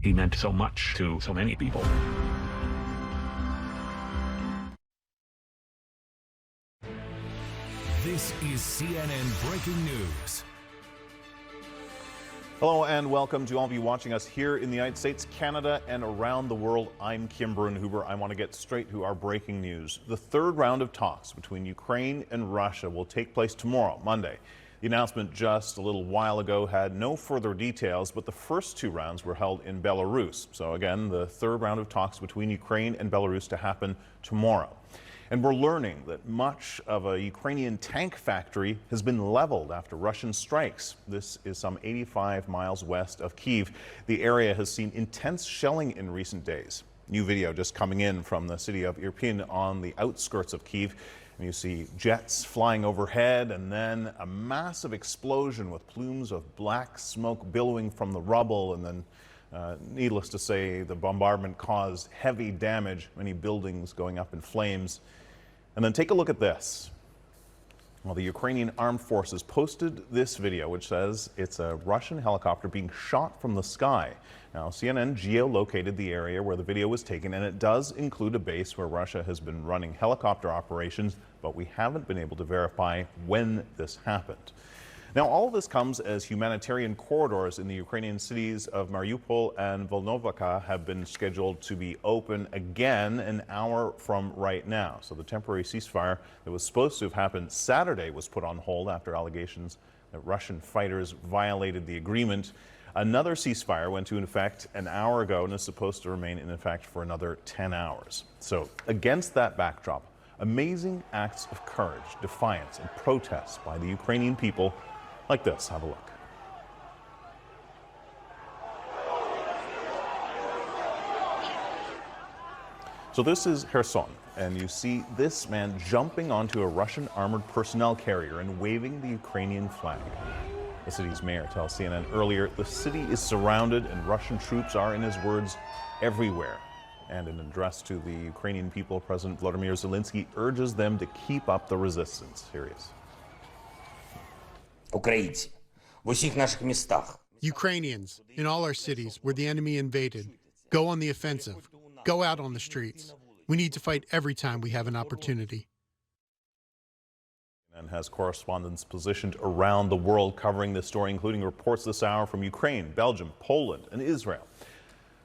He meant so much to so many people. This is CNN Breaking News. Hello and welcome to all of you watching us here in the United States, Canada, and around the world. I'm Kim Brunhuber. I want to get straight to our breaking news. The third round of talks between Ukraine and Russia will take place tomorrow, Monday. The announcement just a little while ago had no further details, but the first two rounds were held in Belarus. So again, the third round of talks between Ukraine and Belarus to happen tomorrow. And we're learning that much of a Ukrainian tank factory has been leveled after Russian strikes. This is some 85 miles west of Kyiv. The area has seen intense shelling in recent days. New video just coming in from the city of Irpin on the outskirts of Kyiv. And you see jets flying overhead and then a massive explosion with plumes of black smoke billowing from the rubble. And then needless to say, the bombardment caused heavy damage, many buildings going up in flames. And then take a look at this. Well, the Ukrainian armed forces posted this video, which says it's a Russian helicopter being shot from the sky. Now, CNN geolocated the area where the video was taken, and it does include a base where Russia has been running helicopter operations, but we haven't been able to verify when this happened. Now, all of this comes as humanitarian corridors in the Ukrainian cities of Mariupol and Volnovakha have been scheduled to be open again an hour from right now. So the temporary ceasefire that was supposed to have happened Saturday was put on hold after allegations that Russian fighters violated the agreement. Another ceasefire went into effect an hour ago and is supposed to remain in effect for another 10 hours. So against that backdrop, amazing acts of courage, defiance, and protest by the Ukrainian people like this. Have a look. So this is Kherson, and you see this man jumping onto a Russian armored personnel carrier and waving the Ukrainian flag. The city's mayor tells CNN earlier the city is surrounded and Russian troops are, in his words, everywhere. And in an address to the Ukrainian people, President Volodymyr Zelensky urges them to keep up the resistance. Here he is. Українці в усіх наших містах. Ukrainians in all our cities where the enemy invaded, go on the offensive, go out on the streets. We need to fight every time we have an opportunity. And has correspondents positioned around the world covering this story, including reports this hour from Ukraine, Belgium, Poland, and Israel.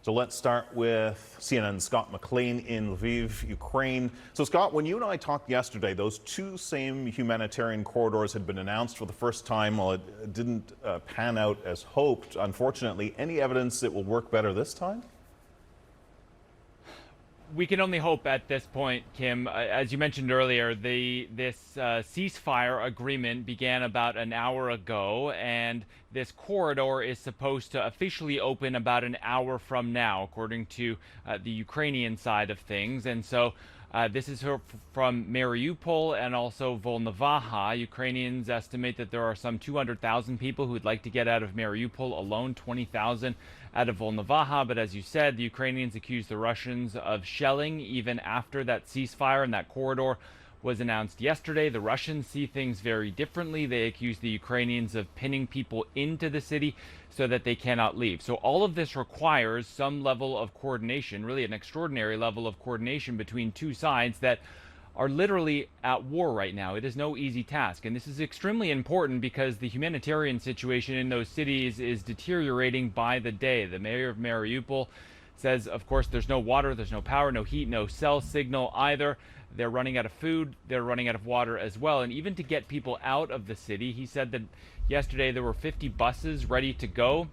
So let's start with CNN's Scott McLean in Lviv, Ukraine. So Scott, when you and I talked yesterday, those two same humanitarian corridors had been announced for the first time. Well, it didn't pan out as hoped, unfortunately. Any evidence it will work better this time? We can only hope at this point, Kim. As you mentioned earlier, this ceasefire agreement began about an hour ago, and this corridor is supposed to officially open about an hour from now, according to the Ukrainian side of things. And so this is from Mariupol and also Volnovakha. Ukrainians estimate that there are some 200,000 people who would like to get out of Mariupol alone, 20,000 out of Volnovakha. But as you said, the Ukrainians accuse the Russians of shelling even after that ceasefire and that corridor was announced yesterday. The Russians see things very differently. They accuse the Ukrainians of pinning people into the city so that they cannot leave. So all of this requires some level of coordination, really an extraordinary level of coordination between two sides that are literally at war right now. It is no easy task. And this is extremely important because the humanitarian situation in those cities is deteriorating by the day. The mayor of Mariupol says, of course, there's no water, there's no power, no heat, no cell signal either. They're running out of food, they're running out of water as well. And even to get people out of the city, he said that yesterday there were 50 buses ready to go.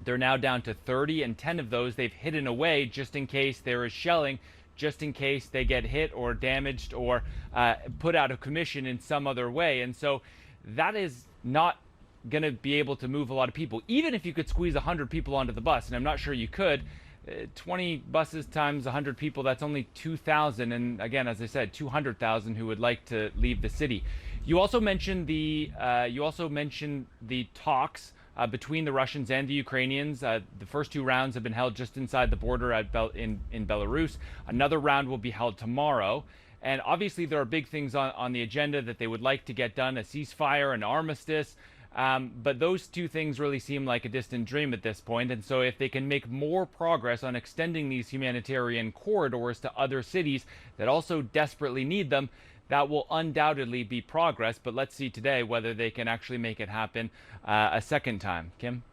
They're now down to 30, and 10 of those they've hidden away just in case there is shelling, just in case they get hit or damaged or put out of commission in some other way. And so that is not going to be able to move a lot of people. Even if you could squeeze 100 people onto the bus, and I'm not sure you could, 20 buses times 100 people, that's only 2,000. And again, as I said, 200,000 who would like to leave the city. You also mentioned the talks between the Russians and the Ukrainians. The first two rounds have been held just inside the border in Belarus. Another round will be held tomorrow. And obviously there are big things on the agenda that they would like to get done: a ceasefire, an armistice, But those two things really seem like a distant dream at this point. And so if they can make more progress on extending these humanitarian corridors to other cities that also desperately need them, that will undoubtedly be progress. But let's see today whether they can actually make it happen a second time. Kim?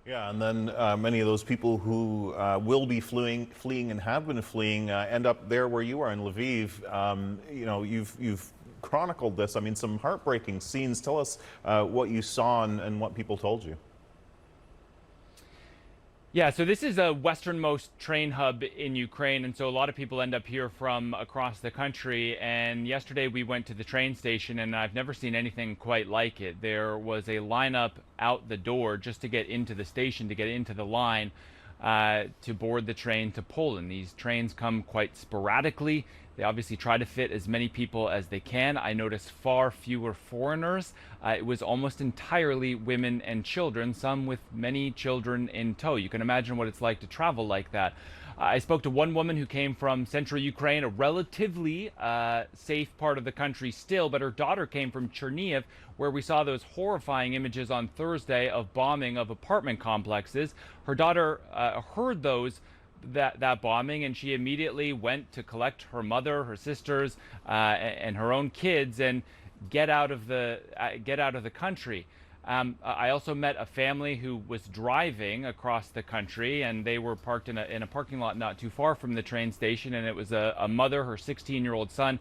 Yeah, and then many of those people who will be fleeing and have been fleeing end up there where you are in Lviv. You know, you've chronicled this. I mean, some heartbreaking scenes. Tell us what you saw and what people told you. Yeah, so this is a westernmost train hub in Ukraine, and so a lot of people end up here from across the country. And yesterday we went to the train station, and I've never seen anything quite like it. There was a lineup out the door just to get into the station, to get into the line, to board the train to Poland. These trains come quite sporadically. They obviously try to fit as many people as they can. I noticed far fewer foreigners. It was almost entirely women and children, some with many children in tow. You can imagine what it's like to travel like that. I spoke to one woman who came from central Ukraine, a relatively safe part of the country still, but her daughter came from Chernihiv, where we saw those horrifying images on Thursday of bombing of apartment complexes. Her daughter heard that bombing, and she immediately went to collect her mother, her sisters, and her own kids and get out of the country. I also met a family who was driving across the country, and they were parked in a parking lot not too far from the train station, and it was a mother, her 16-year-old son,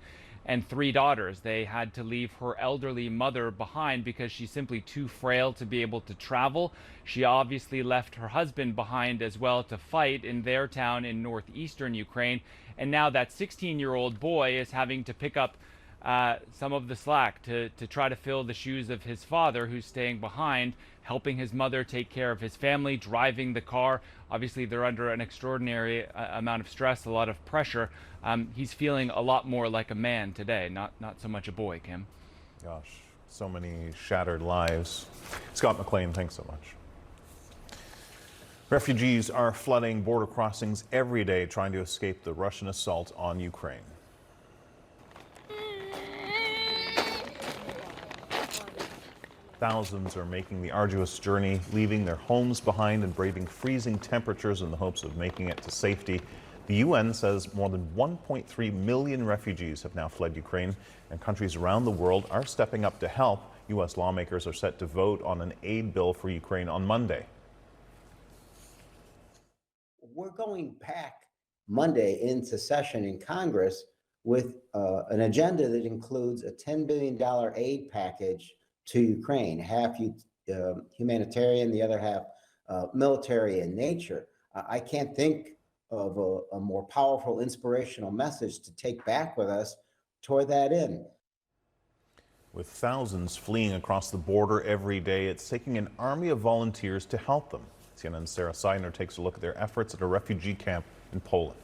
and 3 daughters. They had to leave her elderly mother behind because she's simply too frail to be able to travel. She obviously left her husband behind as well to fight in their town in northeastern Ukraine. And now that 16-year-old boy is having to pick up some of the slack to try to fill the shoes of his father, who's staying behind, helping his mother take care of his family, driving the car. Obviously, they're under an extraordinary amount of stress, a lot of pressure. He's feeling a lot more like a man today, not so much a boy, Kim. Gosh, so many shattered lives. Scott McLean, thanks so much. Refugees are flooding border crossings every day trying to escape the Russian assault on Ukraine. Thousands are making the arduous journey, leaving their homes behind and braving freezing temperatures in the hopes of making it to safety. The UN says more than 1.3 million refugees have now fled Ukraine, and countries around the world are stepping up to help. U.S. lawmakers are set to vote on an aid bill for Ukraine on Monday. We're going back Monday into session in Congress with an agenda that includes a $10 billion aid package to Ukraine, half humanitarian, the other half military in nature. I can't think of a more powerful, inspirational message to take back with us toward that end. With thousands fleeing across the border every day, it's taking an army of volunteers to help them. CNN's Sarah Seidner takes a look at their efforts at a refugee camp in Poland.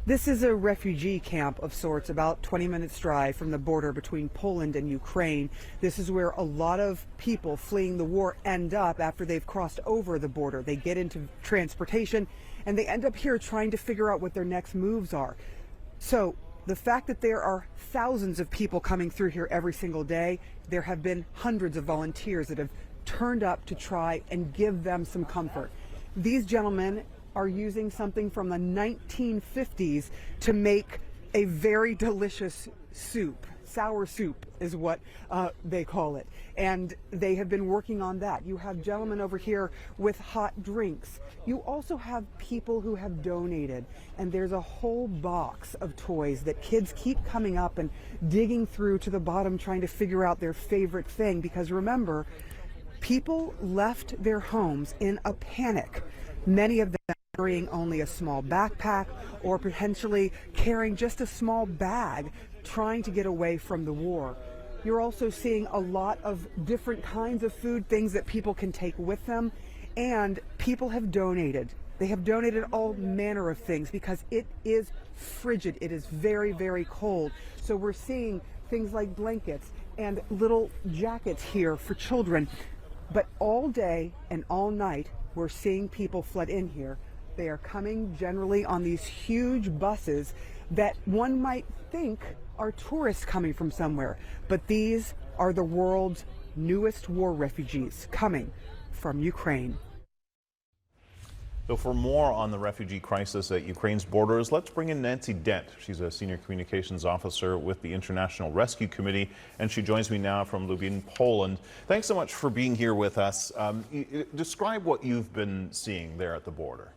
This is a refugee camp of sorts, about 20 minutes drive from the border between Poland and Ukraine. This is where a lot of people fleeing the war end up after they've crossed over the border. They get into transportation and they end up here trying to figure out what their next moves are. So the fact that there are thousands of people coming through here every single day, there have been hundreds of volunteers that have turned up to try and give them some comfort. These gentlemen are using something from the 1950s to make a very delicious soup. Sour soup is what they call it. And they have been working on that. You have gentlemen over here with hot drinks. You also have people who have donated. And there's a whole box of toys that kids keep coming up and digging through to the bottom trying to figure out their favorite thing. Because remember, people left their homes in a panic. Many of them carrying only a small backpack or potentially carrying just a small bag, trying to get away from the war. You're also seeing a lot of different kinds of food, things that people can take with them, and people have donated. They have donated all manner of things because it is frigid. It is very, very cold. So we're seeing things like blankets and little jackets here for children. But all day and all night, we're seeing people flood in here. They are coming generally on these huge buses that one might think are tourists coming from somewhere. But these are the world's newest war refugees coming from Ukraine. So for more on the refugee crisis at Ukraine's borders, let's bring in Nancy Dent. She's a senior communications officer with the International Rescue Committee, and she joins me now from Lublin, Poland. Thanks so much for being here with us. Describe what you've been seeing there at the border.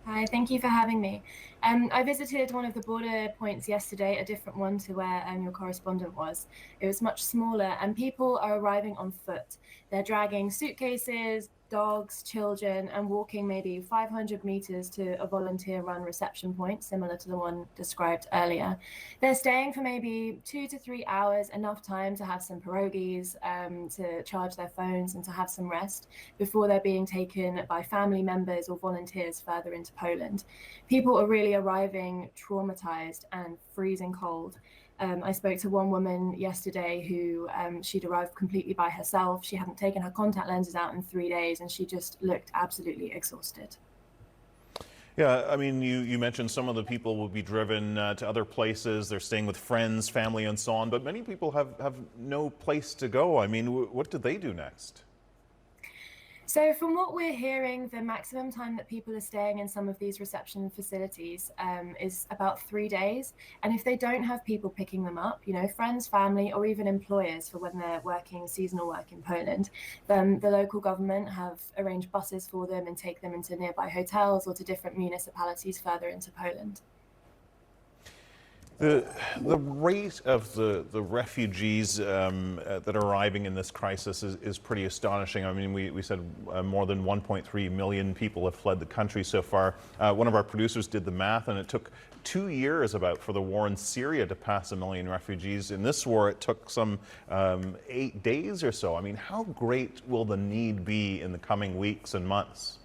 Hi, thank you for having me. I visited one of the border points yesterday, a different one to where your correspondent was. It was much smaller, and people are arriving on foot. They're dragging suitcases, dogs, children, and walking maybe 500 meters to a volunteer-run reception point, similar to the one described earlier. They're staying for maybe 2 to 3 hours, enough time to have some pierogies, to charge their phones and to have some rest before they're being taken by family members or volunteers further into Poland. People are really arriving traumatized and freezing cold. I spoke to one woman yesterday who she'd arrived completely by herself. She hadn't taken her contact lenses out in 3 days, and she just looked absolutely exhausted. Yeah, I mean, you mentioned some of the people will be driven to other places. They're staying with friends, family, and so on. But many people have no place to go. I mean, what do they do next? So from what we're hearing, the maximum time that people are staying in some of these reception facilities is about 3 days. And if they don't have people picking them up, you know, friends, family, or even employers for when they're working seasonal work in Poland, then the local government have arranged buses for them and take them into nearby hotels or to different municipalities further into Poland. The rate of the refugees that are arriving in this crisis is pretty astonishing. I mean, we said more than 1.3 million people have fled the country so far. One of our producers did the math, and it took 2 years about for the war in Syria to pass 1 million refugees. In this war, it took some 8 days or so. I mean, how great will the need be in the coming weeks and months?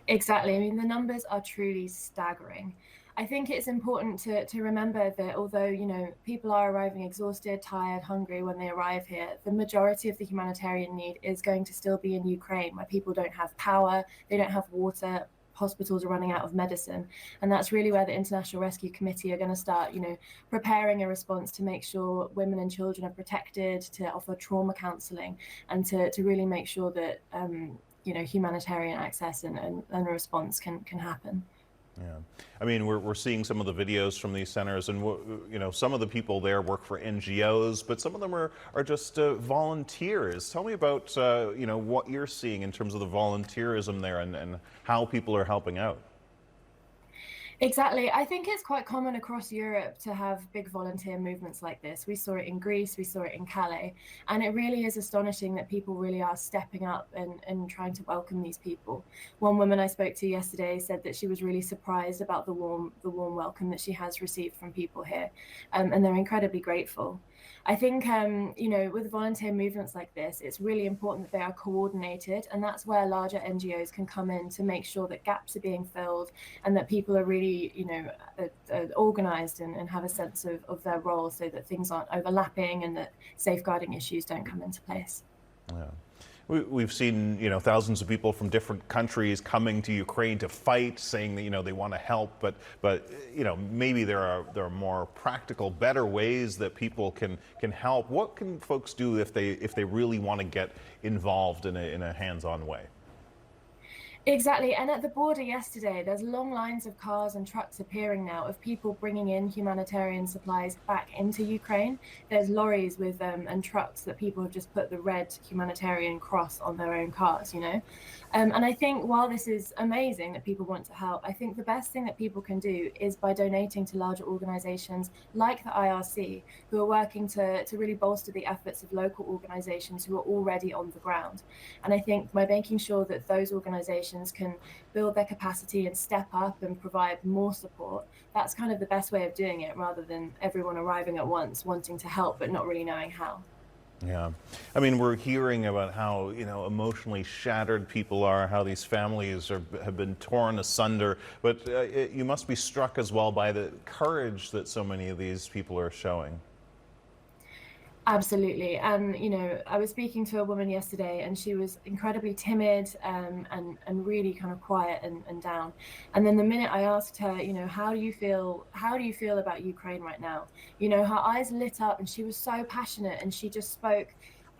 Exactly. I mean, the numbers are truly staggering. I think it's important to remember that although, you know, people are arriving exhausted, tired, hungry when they arrive here, the majority of the humanitarian need is going to still be in Ukraine, where people don't have power, they don't have water, hospitals are running out of medicine. And that's really where the International Rescue Committee are going to start, you know, preparing a response to make sure women and children are protected, to offer trauma counseling, and to really make sure that, you know, humanitarian access and a response can happen. Yeah, I mean, we're seeing some of the videos from these centers, and you know, some of the people there work for NGOs, but some of them are just volunteers. Tell me about you know, what you're seeing in terms of the volunteerism there and how people are helping out. Exactly. I think it's quite common across Europe to have big volunteer movements like this. We saw it in Greece, we saw it in Calais, and it really is astonishing that people really are stepping up and trying to welcome these people. One woman I spoke to yesterday said that she was really surprised about the warm welcome that she has received from people here, and they're incredibly grateful. I think, you know, with volunteer movements like this, it's really important that they are coordinated, and that's where larger NGOs can come in to make sure that gaps are being filled and that people are really, you know, organized and have a sense of their role, so that things aren't overlapping and that safeguarding issues don't come into place. Yeah. We've seen, you know, thousands of people from different countries coming to Ukraine to fight, saying that, you know, they want to help, but you know, maybe there are more practical, better ways that people can help. What can folks do if they really want to get involved in a hands-on way? Exactly. And at the border yesterday, there's long lines of cars and trucks appearing now of people bringing in humanitarian supplies back into Ukraine. There's lorries with and trucks that people have just put the red humanitarian cross on their own cars, you know. And I think while this is amazing that people want to help, I think the best thing that people can do is by donating to larger organizations like the IRC, who are working to really bolster the efforts of local organizations who are already on the ground. And I think by making sure that those organizations can build their capacity and step up and provide more support, that's kind of the best way of doing it, rather than everyone arriving at once wanting to help but not really knowing how. Yeah, I mean, we're hearing about how, you know, emotionally shattered people are, how these families have been torn asunder, but you must be struck as well by the courage that so many of these people are showing. Absolutely. And, you know, I was speaking to a woman yesterday and she was incredibly timid and really kind of quiet and down. And then the minute I asked her, you know, how do you feel about Ukraine right now? You know, her eyes lit up and she was so passionate and she just spoke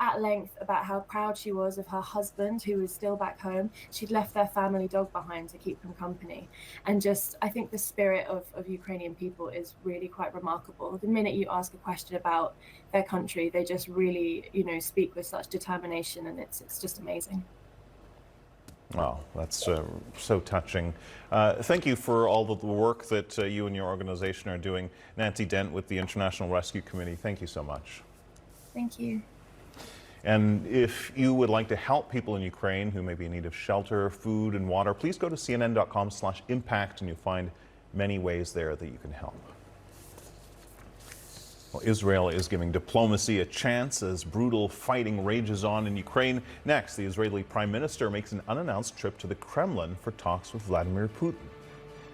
at length about how proud she was of her husband, who was still back home. She'd left their family dog behind to keep them company. And just, I think the spirit of Ukrainian people is really quite remarkable. The minute you ask a question about their country, they just really, you know, speak with such determination, and it's just amazing. Wow, that's so touching. Thank you for all of the work that you and your organization are doing. Nancy Dent with the International Rescue Committee, thank you so much. Thank you. And if you would like to help people in Ukraine who may be in need of shelter, food, and water, please go to cnn.com/impact and you'll find many ways there that you can help. Well, Israel is giving diplomacy a chance as brutal fighting rages on in Ukraine. Next, the Israeli Prime Minister makes an unannounced trip to the Kremlin for talks with Vladimir Putin.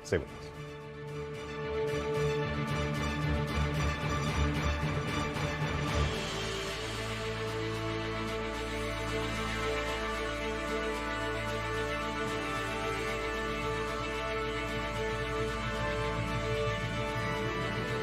Stay with us.